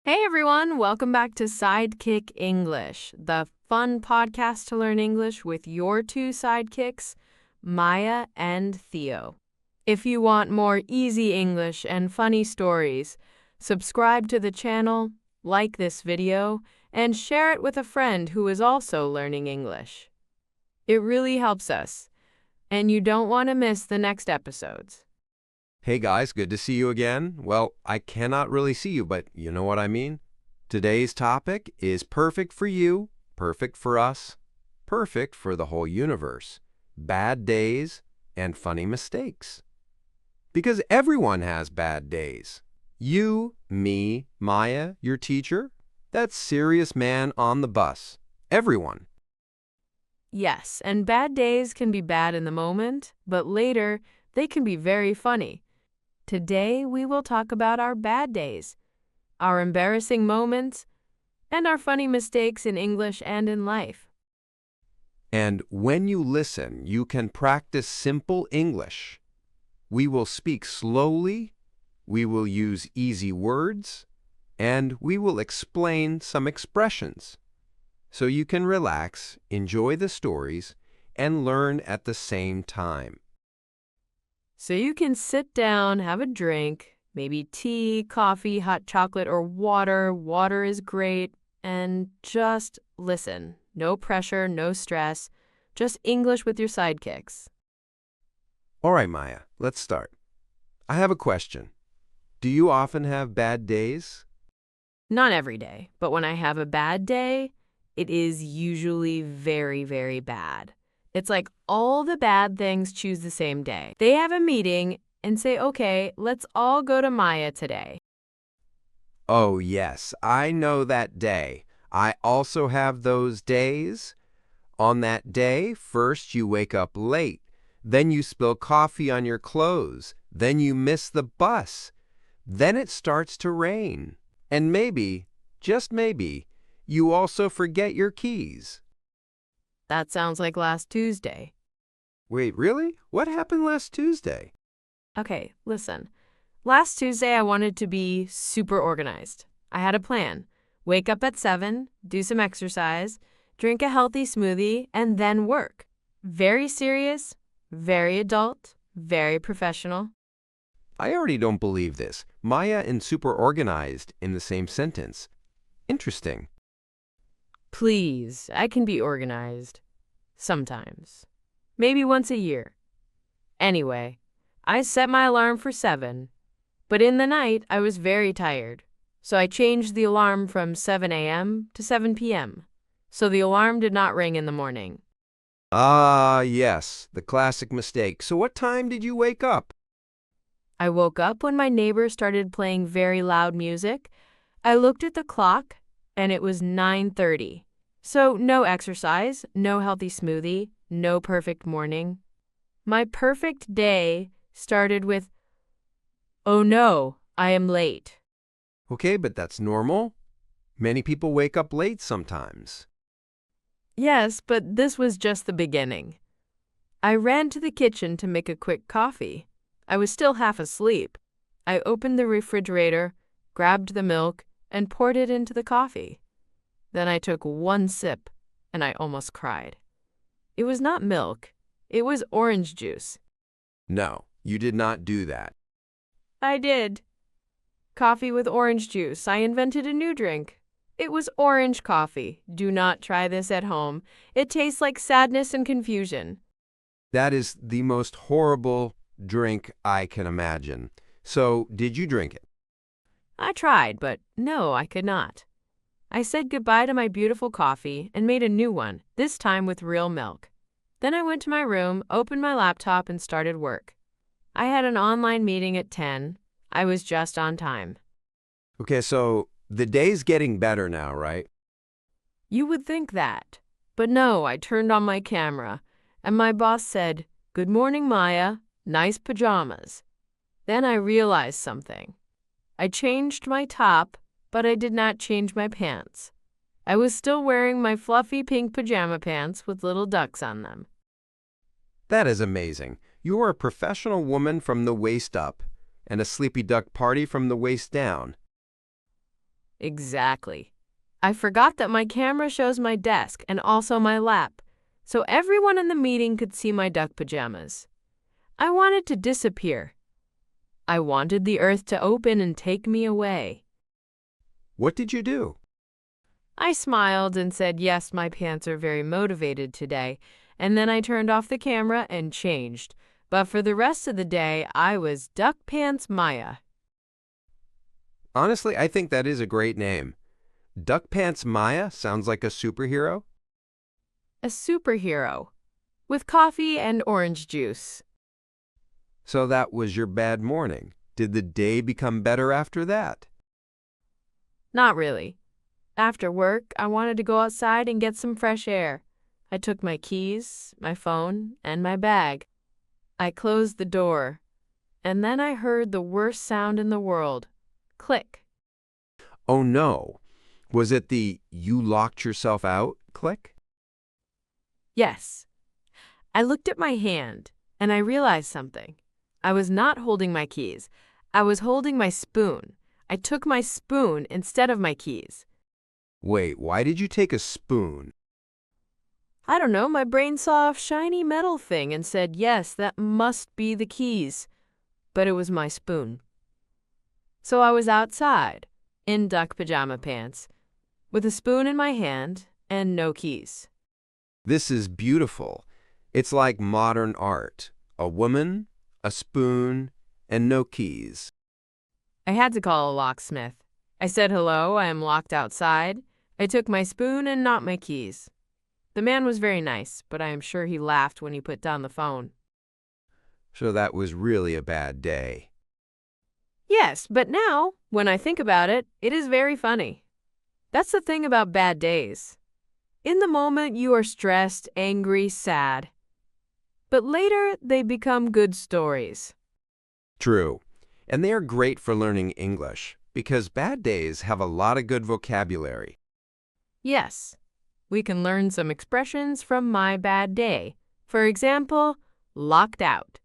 Hey everyone, welcome back to Sidekick English, the fun podcast to learn English with your two sidekicks, Maya and Theo. If you want more easy English and funny stories, subscribe to the channel, like this video, and share it with a friend who is also learning English. It really helps us, and you don't want to miss the next episodes. Hey guys, good to see you again. Well, I cannot really see you, but you know what I mean? Today's topic is perfect for you, perfect for us, perfect for the whole universe. Bad days and funny mistakes. Because everyone has bad days. You, me, Maya, your teacher, that serious man on the bus. Everyone. Yes, and bad days can be bad in the moment, but later they can be very funny. Today, we will talk about our bad days, our embarrassing moments, and our funny mistakes in English and in life. And when you listen, you can practice simple English. We will speak slowly, we will use easy words, and we will explain some expressions. So you can relax, enjoy the stories, and learn at the same time. So you can sit down, have a drink, maybe tea, coffee, hot chocolate, or water. Water is great. And just listen. No pressure, no stress. Just English with your sidekicks. All right, Maya, let's start. I have a question. Do you often have bad days? Not every day, but when I have a bad day, it is usually very, very bad. It's like all the bad things choose the same day. They have a meeting and say, okay, let's all go to Maya today. Oh, yes, I know that day. I also have those days. On that day, first you wake up late, then you spill coffee on your clothes, then you miss the bus, then it starts to rain, and maybe, just maybe, you also forget your keys. That sounds like last Tuesday. Wait, really? What happened last Tuesday? Okay, listen. Last Tuesday, I wanted to be super organized. I had a plan. Wake up at 7, do some exercise, drink a healthy smoothie, and then work. Very serious, very adult, very professional. I already don't believe this. Maya and super organized in the same sentence. Interesting. Please, I can be organized. Sometimes. Maybe once a year. Anyway, I set my alarm for 7. But in the night, I was very tired. So I changed the alarm from 7 a.m. to 7 p.m. So the alarm did not ring in the morning. Ah, yes, the classic mistake. So what time did you wake up? I woke up when my neighbor started playing very loud music. I looked at the clock, and it was 9:30. So no exercise, no healthy smoothie, no perfect morning. My perfect day started with, oh no, I am late. Okay, but that's normal. Many people wake up late sometimes. Yes, but this was just the beginning. I ran to the kitchen to make a quick coffee. I was still half asleep. I opened the refrigerator, grabbed the milk, and poured it into the coffee. Then I took one sip, and I almost cried. It was not milk. It was orange juice. No, you did not do that. I did. Coffee with orange juice. I invented a new drink. It was orange coffee. Do not try this at home. It tastes like sadness and confusion. That is the most horrible drink I can imagine. So, did you drink it? I tried, but no, I could not. I said goodbye to my beautiful coffee and made a new one, this time with real milk. Then I went to my room, opened my laptop, and started work. I had an online meeting at 10. I was just on time. Okay, so the day's getting better now, right? You would think that. But no, I turned on my camera, and my boss said, "Good morning, Maya. Nice pajamas." Then I realized something. I changed my top, but I did not change my pants. I was still wearing my fluffy pink pajama pants with little ducks on them. That is amazing. You are a professional woman from the waist up and a sleepy duck party from the waist down. Exactly. I forgot that my camera shows my desk and also my lap, so everyone in the meeting could see my duck pajamas. I wanted to disappear. I wanted the earth to open and take me away. What did you do? I smiled and said, yes, my pants are very motivated today, and then I turned off the camera and changed. But for the rest of the day, I was Duck Pants Maya. Honestly, I think that is a great name. Duck Pants Maya sounds like a superhero. A superhero. With coffee and orange juice. So that was your bad morning. Did the day become better after that? Not really. After work, I wanted to go outside and get some fresh air. I took my keys, my phone, and my bag. I closed the door, and then I heard the worst sound in the world. Click. Oh no. Was it the "you locked yourself out" click? Yes. I looked at my hand, and I realized something. I was not holding my keys. I was holding my spoon. I took my spoon instead of my keys. Wait, why did you take a spoon? I don't know, my brain saw a shiny metal thing and said, yes, that must be the keys. But it was my spoon. So I was outside, in duck pajama pants, with a spoon in my hand and no keys. This is beautiful. It's like modern art. A woman, a spoon, and no keys. I had to call a locksmith. I said, hello, I am locked outside. I took my spoon and not my keys. The man was very nice, but I am sure he laughed when he put down the phone. So that was really a bad day. Yes, but now, when I think about it, it is very funny. That's the thing about bad days. In the moment, you are stressed, angry, sad. But later, they become good stories. True. And they are great for learning English because bad days have a lot of good vocabulary. Yes, we can learn some expressions from my bad day. For example, locked out.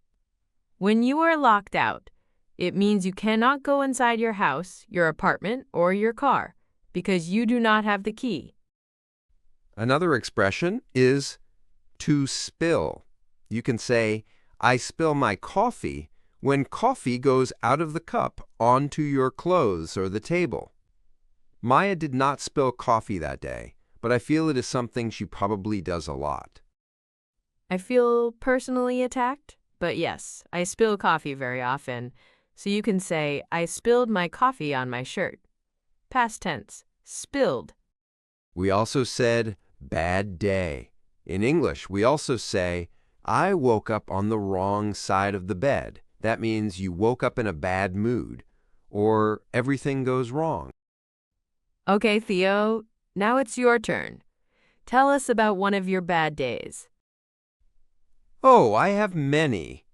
When you are locked out, it means you cannot go inside your house, your apartment, or your car because you do not have the key. Another expression is to spill. You can say, I spill my coffee when coffee goes out of the cup onto your clothes or the table. Maya did not spill coffee that day, but I feel it is something she probably does a lot. I feel personally attacked, but yes, I spill coffee very often. So you can say, I spilled my coffee on my shirt. Past tense, spilled. We also said bad day. In English, we also say, I woke up on the wrong side of the bed. That means you woke up in a bad mood, or everything goes wrong. Okay, Theo, now it's your turn. Tell us about one of your bad days. Oh, I have many,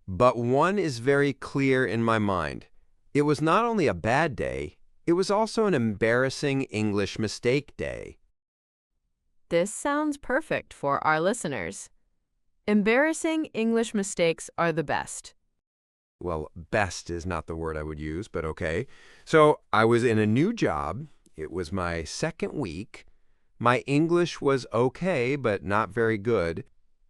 but one is very clear in my mind. It was not only a bad day, it was also an embarrassing English mistake day. This sounds perfect for our listeners. Embarrassing English mistakes are the best. Well, best is not the word I would use, but okay. So I was in a new job. It was my second week. My English was okay, but not very good.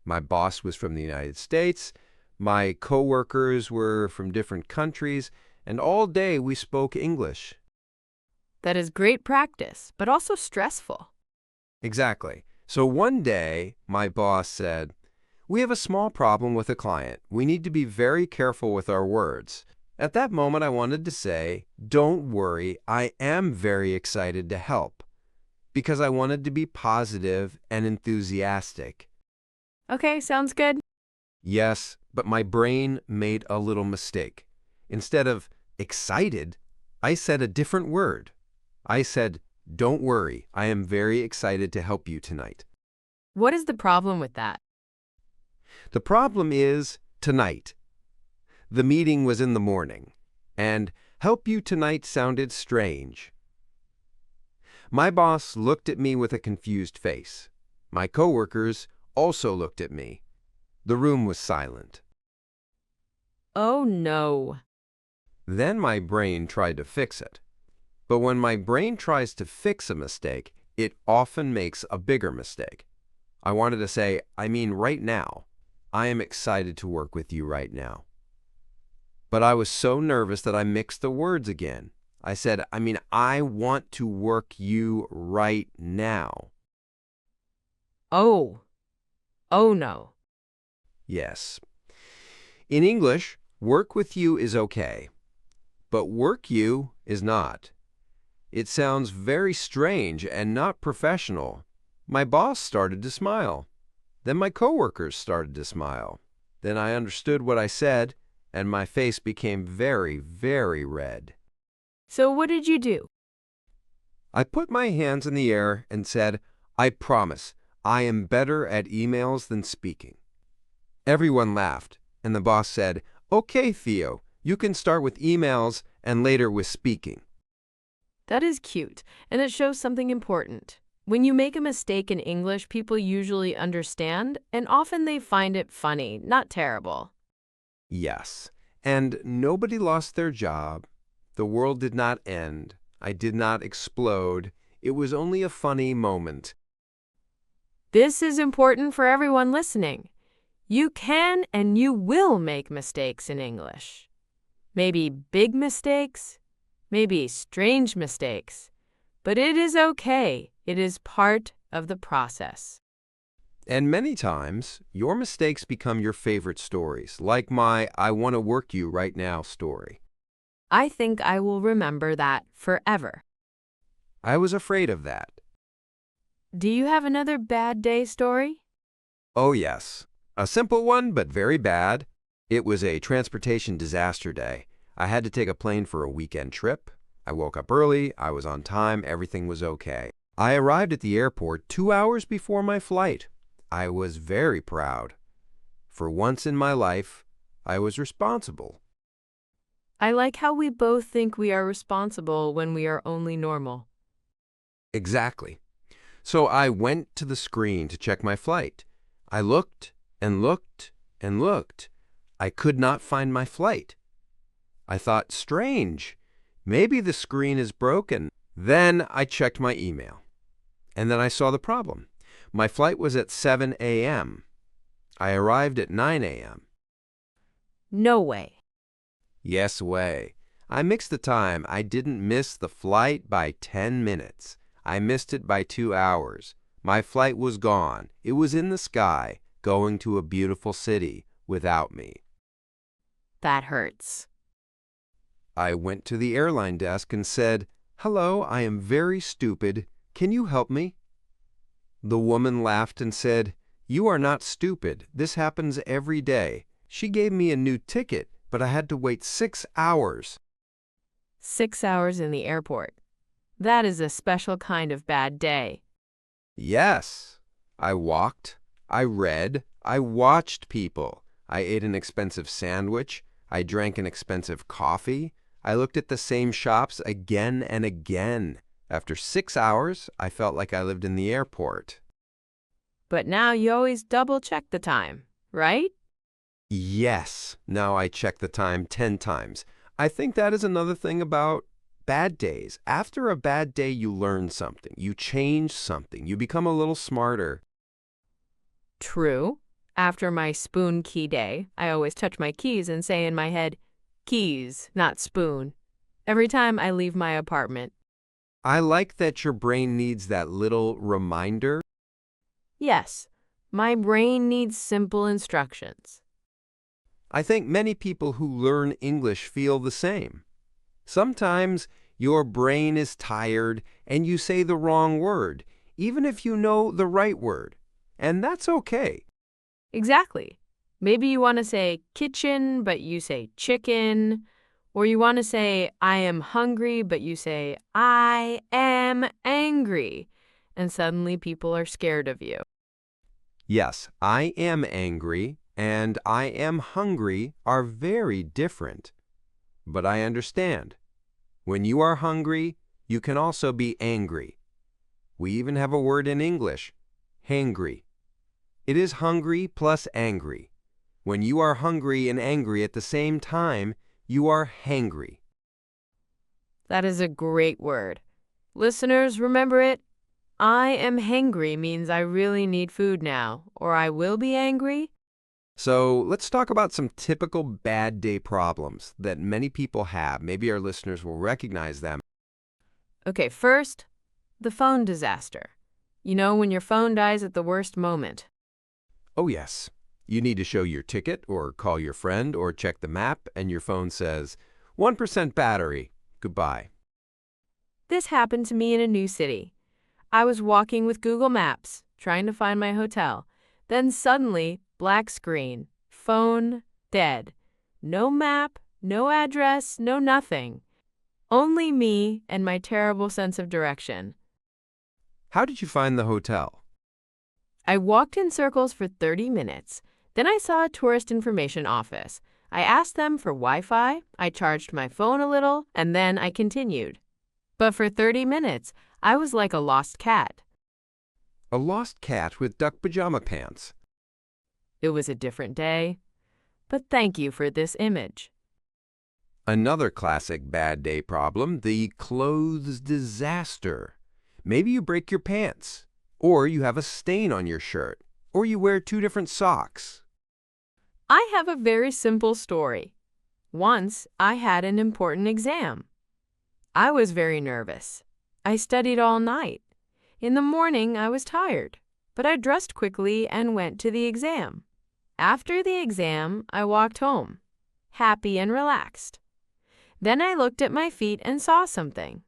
My boss was from the United States. My coworkers were from different countries, and all day we spoke English. That is great practice, but also stressful. Exactly. So one day, my boss said, we have a small problem with a client. We need to be very careful with our words. At that moment, I wanted to say, don't worry, I am very excited to help, because I wanted to be positive and enthusiastic. Okay, sounds good. Yes, but my brain made a little mistake. Instead of excited, I said a different word. I said, don't worry, I am very excited to help you tonight. What is the problem with that? The problem is tonight. The meeting was in the morning, and help you tonight sounded strange. My boss looked at me with a confused face. My coworkers also looked at me. The room was silent. Oh no. Then my brain tried to fix it. But when my brain tries to fix a mistake, it often makes a bigger mistake. I wanted to say, I mean right now. I am excited to work with you right now. But I was so nervous that I mixed the words again. I said, I want to work you right now. Oh. Oh no. Yes. In English, work with you is okay, but work you is not. It sounds very strange and not professional. My boss started to smile. Then my coworkers started to smile. Then I understood what I said, and my face became very, very red. So what did you do? I put my hands in the air and said, I promise, I am better at emails than speaking. Everyone laughed, and the boss said, Okay, Theo, you can start with emails and later with speaking. That is cute, and it shows something important. When you make a mistake in English, people usually understand, and often they find it funny, not terrible. Yes, and nobody lost their job. The world did not end. I did not explode. It was only a funny moment. This is important for everyone listening. You can and you will make mistakes in English. Maybe big mistakes, maybe strange mistakes, but it is okay. It is part of the process. And many times, your mistakes become your favorite stories, like my I want to work you right now story. I think I will remember that forever. I was afraid of that. Do you have another bad day story? Oh, yes. A simple one, but very bad. It was a transportation disaster day. I had to take a plane for a weekend trip. I woke up early. I was on time. Everything was okay. I arrived at the airport 2 hours before my flight. I was very proud. For once in my life, I was responsible. I like how we both think we are responsible when we are only normal. Exactly. So I went to the screen to check my flight. I looked and looked and looked. I could not find my flight. I thought, strange, maybe the screen is broken. Then I checked my email. And then I saw the problem. My flight was at 7 a.m. I arrived at 9 a.m. No way. Yes way. I mixed the time. I didn't miss the flight by 10 minutes. I missed it by 2 hours. My flight was gone. It was in the sky, going to a beautiful city without me. That hurts. I went to the airline desk and said, Hello, I am very stupid. Can you help me? The woman laughed and said, You are not stupid. This happens every day. She gave me a new ticket, but I had to wait 6 hours. 6 hours in the airport. That is a special kind of bad day. Yes. I walked. I read. I watched people. I ate an expensive sandwich. I drank an expensive coffee. I looked at the same shops again and again. After 6 hours, I felt like I lived in the airport. But now you always double-check the time, right? Yes. Now I check the time 10 times. I think that is another thing about bad days. After a bad day, you learn something. You change something. You become a little smarter. True. After my spoon key day, I always touch my keys and say in my head, keys, not spoon, every time I leave my apartment. I like that your brain needs that little reminder. Yes, my brain needs simple instructions. I think many people who learn English feel the same. Sometimes your brain is tired and you say the wrong word, even if you know the right word. And that's okay. Exactly. Maybe you want to say kitchen, but you say chicken. Or you want to say I am hungry, but you say I am angry. And suddenly people are scared of you. Yes, I am angry and I am hungry are very different. But I understand. When you are hungry, you can also be angry. We even have a word in English, hangry. It is hungry plus angry. When you are hungry and angry at the same time, you are hangry. That is a great word. Listeners, remember it. I am hangry means I really need food now, or I will be angry. So let's talk about some typical bad day problems that many people have. Maybe our listeners will recognize them. Okay, first, the phone disaster. You know, when your phone dies at the worst moment. Oh, yes. You need to show your ticket or call your friend or check the map, and your phone says, 1% battery. Goodbye. This happened to me in a new city. I was walking with Google Maps, trying to find my hotel. Then suddenly, black screen, phone dead. No map, no address, no nothing. Only me and my terrible sense of direction. How did you find the hotel? I walked in circles for 30 minutes. Then I saw a tourist information office. I asked them for Wi-Fi, I charged my phone a little, and then I continued. But for 30 minutes, I was like a lost cat. A lost cat with duck pajama pants. It was a different day. But thank you for this image. Another classic bad day problem, the clothes disaster. Maybe you break your pants, or you have a stain on your shirt, or you wear two different socks. I have a very simple story. Once, I had an important exam. I was very nervous. I studied all night. In the morning, I was tired, but I dressed quickly and went to the exam. After the exam, I walked home, happy and relaxed. Then I looked at my feet and saw something.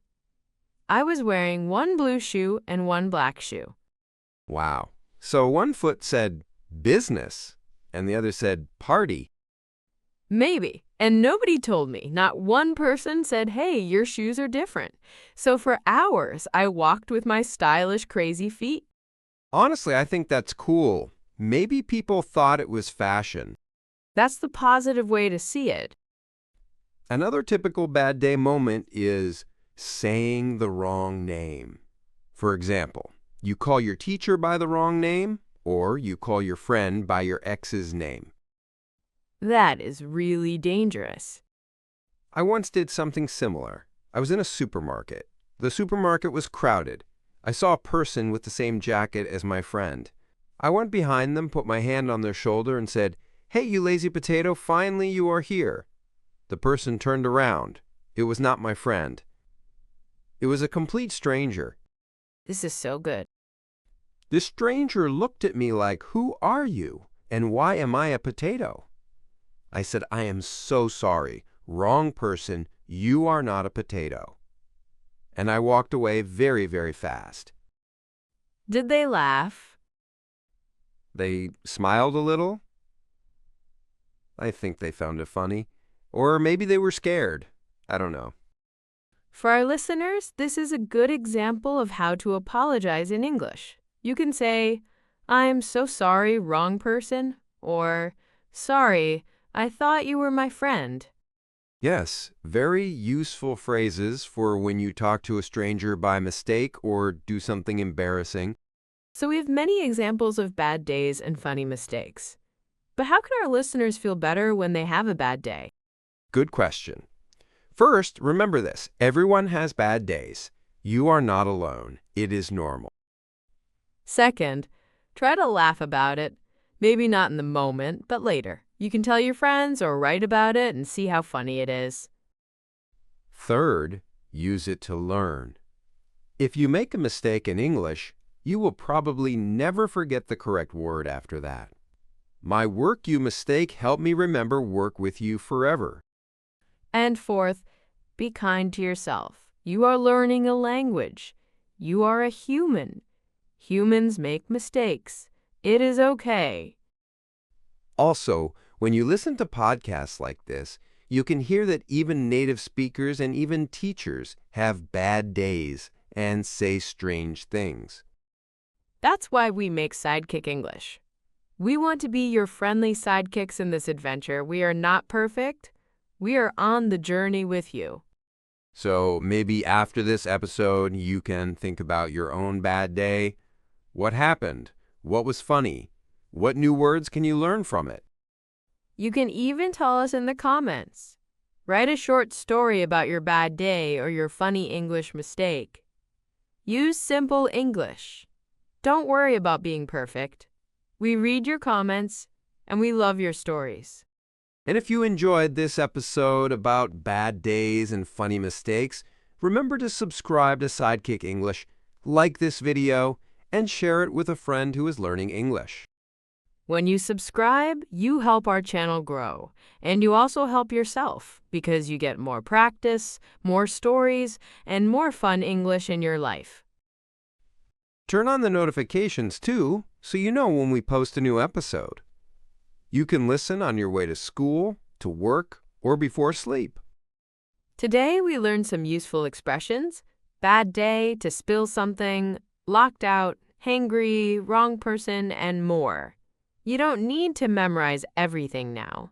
I was wearing one blue shoe and one black shoe. Wow. So one foot said business, and the other said party. Maybe. And nobody told me. Not one person said, hey, your shoes are different. So for hours, I walked with my stylish, crazy feet. Honestly, I think that's cool. Maybe people thought it was fashion. That's the positive way to see it. Another typical bad day moment is saying the wrong name. For example, you call your teacher by the wrong name, or you call your friend by your ex's name. That is really dangerous. I once did something similar. I was in a supermarket. The supermarket was crowded. I saw a person with the same jacket as my friend. I went behind them, put my hand on their shoulder, and said, "Hey, you lazy potato, finally you are here." The person turned around. It was not my friend. It was a complete stranger. This is so good. This stranger looked at me like, "Who are you? And why am I a potato?" I said, "I am so sorry. Wrong person. You are not a potato." And I walked away very, very fast. Did they laugh? They smiled a little. I think they found it funny. Or maybe they were scared. I don't know. For our listeners, this is a good example of how to apologize in English. You can say, I'm so sorry, wrong person, or sorry, I thought you were my friend. Yes, very useful phrases for when you talk to a stranger by mistake or do something embarrassing. So we have many examples of bad days and funny mistakes. But how can our listeners feel better when they have a bad day? Good question. First, remember this. Everyone has bad days. You are not alone. It is normal. Second, try to laugh about it. Maybe not in the moment, but later. You can tell your friends or write about it and see how funny it is. Third, use it to learn. If you make a mistake in English, you will probably never forget the correct word after that. My work you mistake helped me remember work with you forever. And fourth, be kind to yourself. You are learning a language. You are a human. Humans make mistakes. It is okay. Also, when you listen to podcasts like this, you can hear that even native speakers and even teachers have bad days and say strange things. That's why we make Sidekick English. We want to be your friendly sidekicks in this adventure. We are not perfect. We are on the journey with you. So maybe after this episode, you can think about your own bad day. What happened? What was funny? What new words can you learn from it? You can even tell us in the comments. Write a short story about your bad day or your funny English mistake. Use simple English. Don't worry about being perfect. We read your comments and we love your stories. And if you enjoyed this episode about bad days and funny mistakes, remember to subscribe to Sidekick English, like this video, and share it with a friend who is learning English. When you subscribe, you help our channel grow, and you also help yourself because you get more practice, more stories, and more fun English in your life. Turn on the notifications too, so you know when we post a new episode. You can listen on your way to school, to work, or before sleep. Today, we learned some useful expressions: bad day, to spill something, locked out, hangry, wrong person, and more. You don't need to memorize everything now.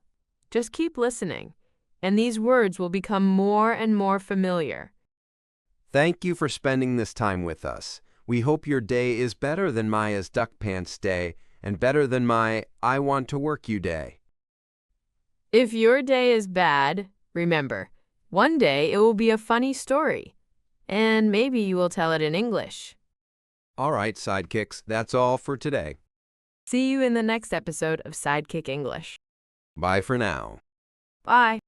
Just keep listening, and these words will become more and more familiar. Thank you for spending this time with us. We hope your day is better than Maya's duck pants day and better than my I want to work you day. If your day is bad, remember, one day it will be a funny story, and maybe you will tell it in English. All right, sidekicks, that's all for today. See you in the next episode of Sidekick English. Bye for now. Bye.